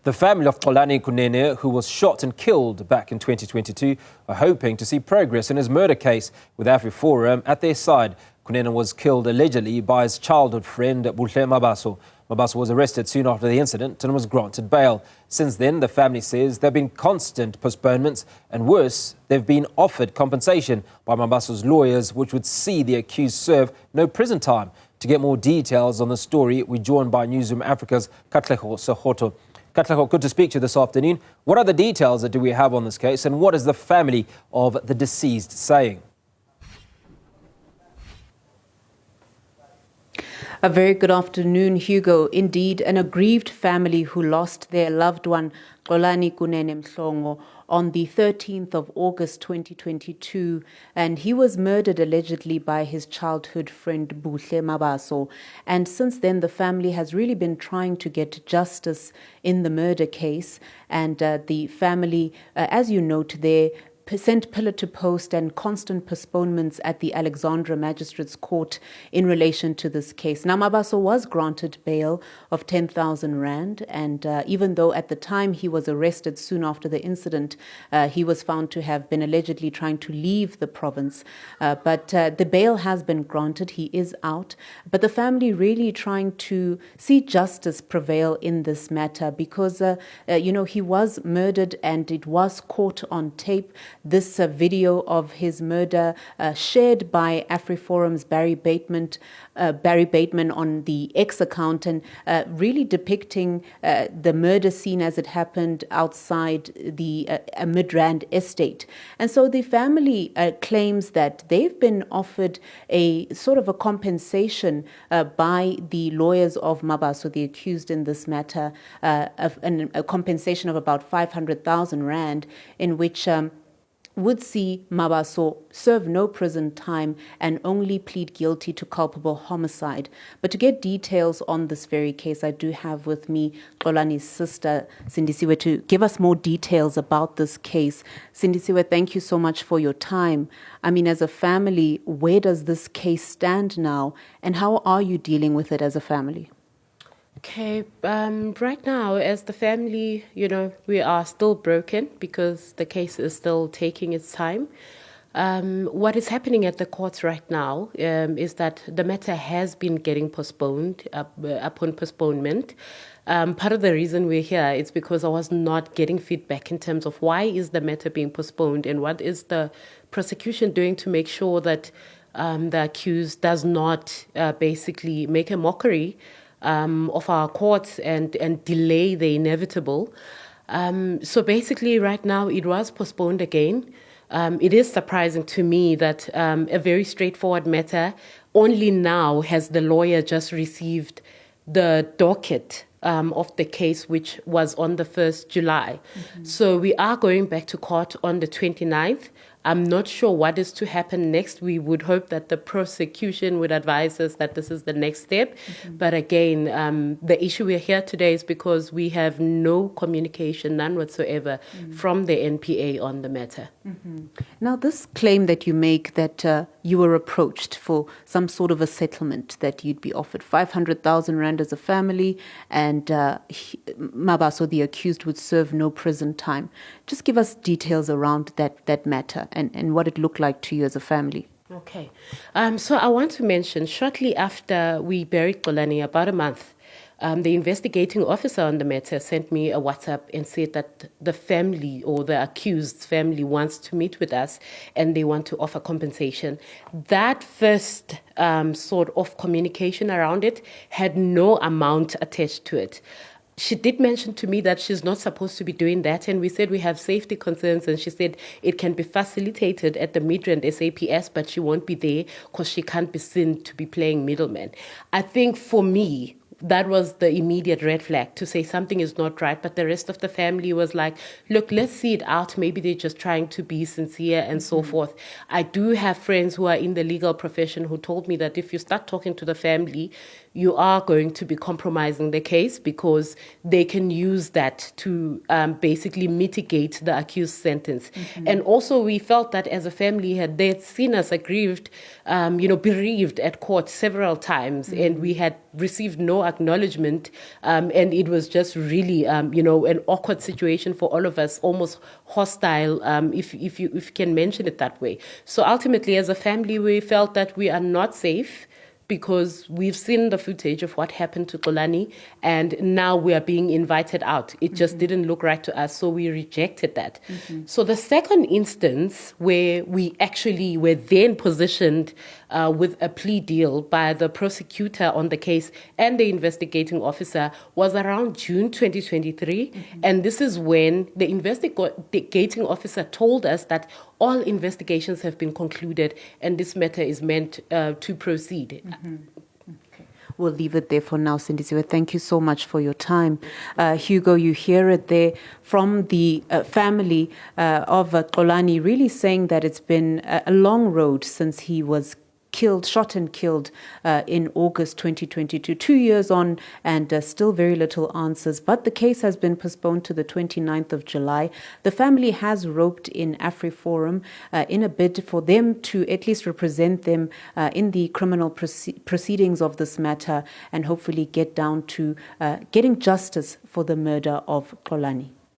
The family of Xolani Kunene, who was shot and killed back in 2022, are hoping to see progress in his murder case with Afriforum at their side. Kunene was killed allegedly by his childhood friend Buhle Mabaso. Mabaso was arrested soon after the incident and was granted bail. Since then, the family says there have been constant postponements and worse, they've been offered compensation by Mabaso's lawyers, which would see the accused serve no prison time. To get more details on the story, we're joined by Newzroom Afrika's Katleho Sekhotho. Katleho, good to speak to you this afternoon. What other details do we have on this case, and what is the family of the deceased saying? A very good afternoon, Hugo. Indeed, an aggrieved family who lost their loved one, Xolani Kunene, on the 13th of August 2022, and he was murdered allegedly by his childhood friend Buhle Mabaso. And since then, the family has really been trying to get justice in the murder case, and the family, as you note there, sent pillar to post and constant postponements at the Alexandra Magistrates Court in relation to this case. Now, Mabaso was granted bail of 10,000 rand, and even though at the time he was arrested soon after the incident, he was found to have been allegedly trying to leave the province. But the bail has been granted. He is out. But the family really trying to see justice prevail in this matter because, he was murdered and it was caught on tape. This video of his murder shared by Afriforum's Barry Bateman on the X account, and really depicting the murder scene as it happened outside the Midrand estate. And so the family claims that they've been offered a sort of a compensation by the lawyers of Mabaso, the accused in this matter, a compensation of about 500,000 rand, in which would see Mabaso serve no prison time and only plead guilty to culpable homicide. But to get details on this very case, I do have with me Xolani's sister, Sindisiwe, to give us more details about this case. Sindisiwe, thank you so much for your time. I mean, as a family, where does this case stand now, and how are you dealing with it as a family? Okay, right now, as the family, we are still broken because the case is still taking its time. What is happening at the courts right now is that the matter has been getting postponed upon postponement. Part of the reason we're here is because I was not getting feedback in terms of why is the matter being postponed and what is the prosecution doing to make sure that the accused does not basically make a mockery of our courts and delay the inevitable. So basically right now it was postponed again. It is surprising to me that a very straightforward matter only now has the lawyer just received the docket of the case, which was on the 1st July. Mm-hmm. So we are going back to court on the 29th. I'm not sure what is to happen next. We would hope that the prosecution would advise us that this is the next step. Mm-hmm. But again, the issue we're here today is because we have no communication, none whatsoever, from the NPA on the matter. Mm-hmm. Now, this claim that you make that you were approached for some sort of a settlement, that you'd be offered 500,000 rand as a family, and Mabaso, the accused, would serve no prison time. Just give us details around that matter and what it looked like to you as a family. Okay. So I want to mention, shortly after we buried Xolani, about a month, the investigating officer on the matter sent me a WhatsApp and said that the family or the accused's family wants to meet with us and they want to offer compensation. That first sort of communication around it had no amount attached to it. She did mention to me that she's not supposed to be doing that, and we said we have safety concerns, and she said it can be facilitated at the Midrand SAPS, but she won't be there because she can't be seen to be playing middleman. I think for me, that was the immediate red flag to say something is not right. But the rest of the family was like, look, let's see it out. Maybe they're just trying to be sincere and so forth. I do have friends who are in the legal profession who told me that if you start talking to the family, you are going to be compromising the case because they can use that to basically mitigate the accused sentence. And also we felt that as a family, they had seen us aggrieved, bereaved at court several times, and we had received no acknowledgement, and it was just really, an awkward situation for all of us, almost hostile, if you can mention it that way. So ultimately, as a family, we felt that we are not safe because we've seen the footage of what happened to Xolani, and now we are being invited out. It just didn't look right to us, so we rejected that. So the second instance where we actually were then positioned with a plea deal by the prosecutor on the case and the investigating officer was around June 2023, and this is when the investigating officer told us that all investigations have been concluded and this matter is meant to proceed. We'll leave it there for now, Sindisiwe. Thank you so much for your time. Hugo, you hear it there from the family of Xolani, really saying that it's been a long road since he was shot and killed in August 2022, 2 years on, and still very little answers. But the case has been postponed to the 29th of July. The family has roped in Afriforum in a bid for them to at least represent them in the criminal proceedings of this matter and hopefully get down to getting justice for the murder of Xolani.